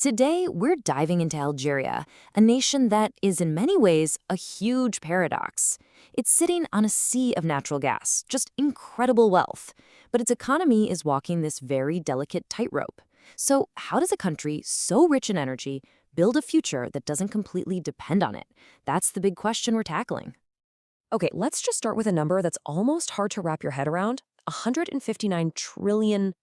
Today, we're diving into Algeria, a nation that is in many ways a huge paradox. It's sitting on a sea of natural gas, just incredible wealth, but its economy is walking this very delicate tightrope. So, how does a country so rich in energy build a future that doesn't completely depend on it? That's the big question we're tackling. Okay, let's just start with a number that's almost hard to wrap your head around. $159 trillion.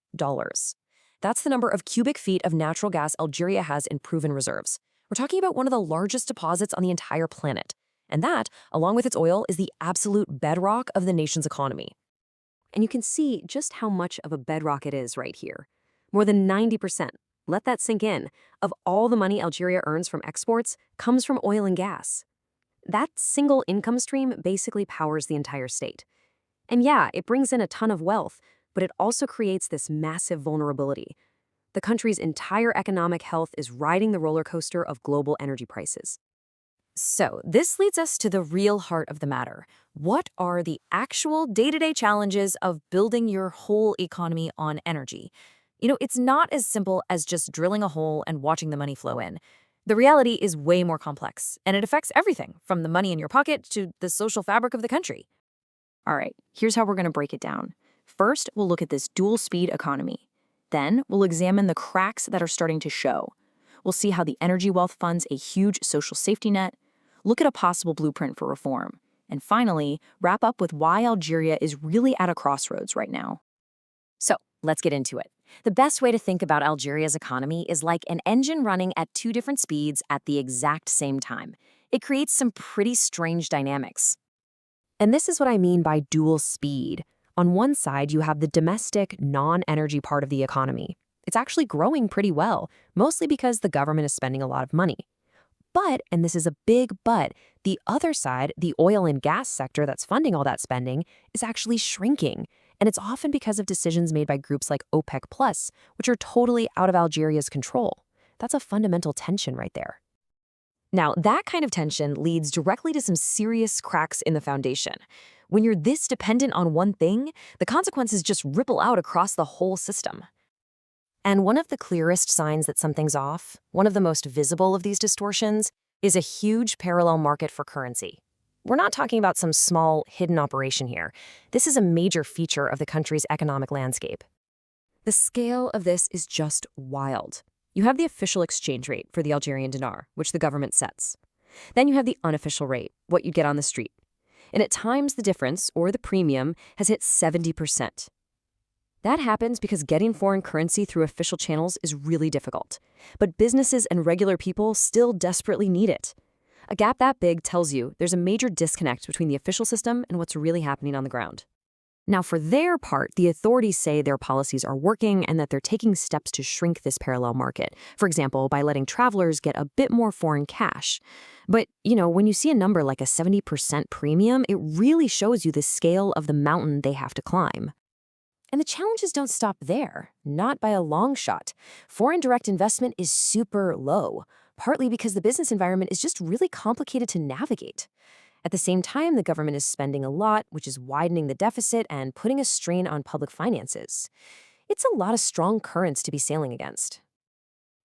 That's the number of cubic feet of natural gas Algeria has in proven reserves. We're talking about one of the largest deposits on the entire planet. And that, along with its oil, is the absolute bedrock of the nation's economy. And you can see just how much of a bedrock it is right here. More than 90%, let that sink in, of all the money Algeria earns from exports comes from oil and gas. That single income stream basically powers the entire state. And yeah, it brings in a ton of wealth, but it also creates this massive vulnerability. The country's entire economic health is riding the roller coaster of global energy prices. So, this leads us to the real heart of the matter. What are the actual day-to-day challenges of building your whole economy on energy? It's not as simple as just drilling a hole and watching the money flow in. The reality is way more complex, and it affects everything from the money in your pocket to the social fabric of the country. All right, here's how we're going to break it down. First, we'll look at this dual-speed economy. Then, we'll examine the cracks that are starting to show. We'll see how the energy wealth funds a huge social safety net, look at a possible blueprint for reform, and finally, wrap up with why Algeria is really at a crossroads right now. So, let's get into it. The best way to think about Algeria's economy is like an engine running at two different speeds at the exact same time. It creates some pretty strange dynamics. And this is what I mean by dual speed. On one side, you have the domestic, non-energy part of the economy. It's actually growing pretty well, mostly because the government is spending a lot of money. But, and this is a big but, the other side, the oil and gas sector that's funding all that spending, is actually shrinking. And it's often because of decisions made by groups like OPEC+, which are totally out of Algeria's control. That's a fundamental tension right there. Now, that kind of tension leads directly to some serious cracks in the foundation. When you're this dependent on one thing, the consequences just ripple out across the whole system. And one of the clearest signs that something's off, one of the most visible of these distortions, is a huge parallel market for currency. We're not talking about some small, hidden operation here. This is a major feature of the country's economic landscape. The scale of this is just wild. You have the official exchange rate for the Algerian dinar, which the government sets. Then you have the unofficial rate, what you get on the street. And at times the difference, or the premium, has hit 70%. That happens because getting foreign currency through official channels is really difficult. But businesses and regular people still desperately need it. A gap that big tells you there's a major disconnect between the official system and what's really happening on the ground. Now, for their part, the authorities say their policies are working and that they're taking steps to shrink this parallel market, for example, by letting travelers get a bit more foreign cash. But, when you see a number like a 70% premium, it really shows you the scale of the mountain they have to climb. And the challenges don't stop there, not by a long shot. Foreign direct investment is super low, partly because the business environment is just really complicated to navigate. At the same time, the government is spending a lot, which is widening the deficit and putting a strain on public finances. It's a lot of strong currents to be sailing against.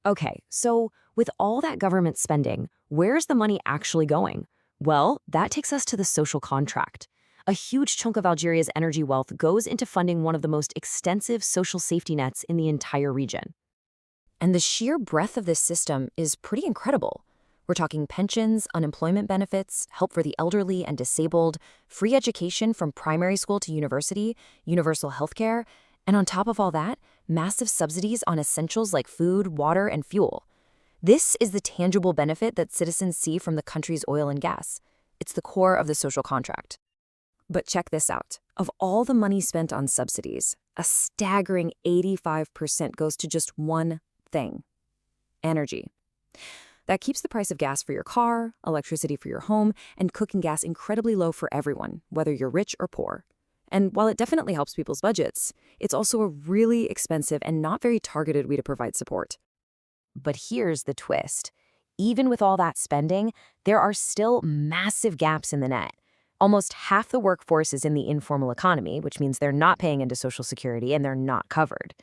Okay, so with all that government spending, where's the money actually going? Well, that takes us to the social contract. A huge chunk of Algeria's energy wealth goes into funding one of the most extensive social safety nets in the entire region. And the sheer breadth of this system is pretty incredible. We're talking pensions, unemployment benefits, help for the elderly and disabled, free education from primary school to university, universal healthcare, and on top of all that, massive subsidies on essentials like food, water, and fuel. This is the tangible benefit that citizens see from the country's oil and gas. It's the core of the social contract. But check this out. Of all the money spent on subsidies, a staggering 85% goes to just one thing: energy. That keeps the price of gas for your car, electricity for your home, and cooking gas incredibly low for everyone, whether you're rich or poor. And while it definitely helps people's budgets, it's also a really expensive and not very targeted way to provide support. But here's the twist. Even with all that spending, there are still massive gaps in the net. Almost half the workforce is in the informal economy, which means they're not paying into Social Security and they're not covered.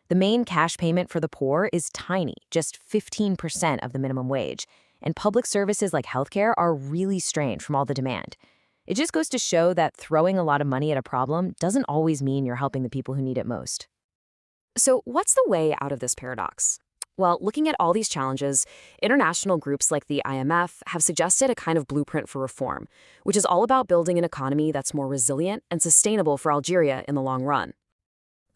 The main cash payment for the poor is tiny, just 15% of the minimum wage, and public services like healthcare are really strained from all the demand. It just goes to show that throwing a lot of money at a problem doesn't always mean you're helping the people who need it most. So, what's the way out of this paradox? Well, looking at all these challenges, international groups like the IMF have suggested a kind of blueprint for reform, which is all about building an economy that's more resilient and sustainable for Algeria in the long run.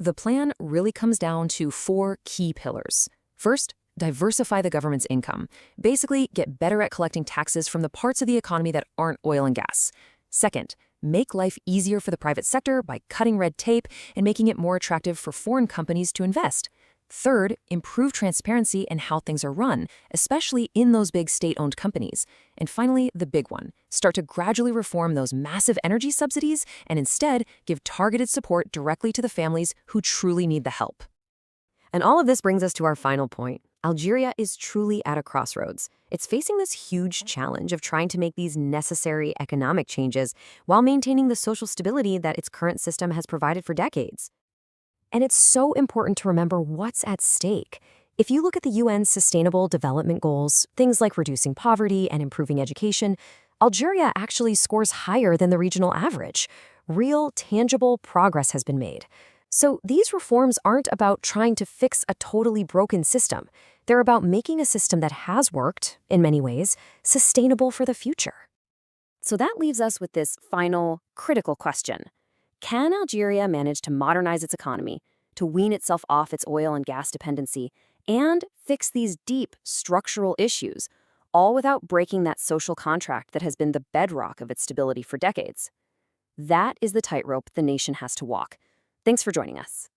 The plan really comes down to four key pillars. First, diversify the government's income. Basically, get better at collecting taxes from the parts of the economy that aren't oil and gas. Second, make life easier for the private sector by cutting red tape and making it more attractive for foreign companies to invest. Third, improve transparency in how things are run, especially in those big state-owned companies. And finally, the big one, start to gradually reform those massive energy subsidies and instead give targeted support directly to the families who truly need the help. And all of this brings us to our final point. Algeria is truly at a crossroads. It's facing this huge challenge of trying to make these necessary economic changes while maintaining the social stability that its current system has provided for decades. And it's so important to remember what's at stake. If you look at the UN's Sustainable Development Goals, things like reducing poverty and improving education, Algeria actually scores higher than the regional average. Real, tangible progress has been made. So these reforms aren't about trying to fix a totally broken system. They're about making a system that has worked, in many ways, sustainable for the future. So that leaves us with this final, critical question. Can Algeria manage to modernize its economy, to wean itself off its oil and gas dependency, and fix these deep structural issues, all without breaking that social contract that has been the bedrock of its stability for decades? That is the tightrope the nation has to walk. Thanks for joining us.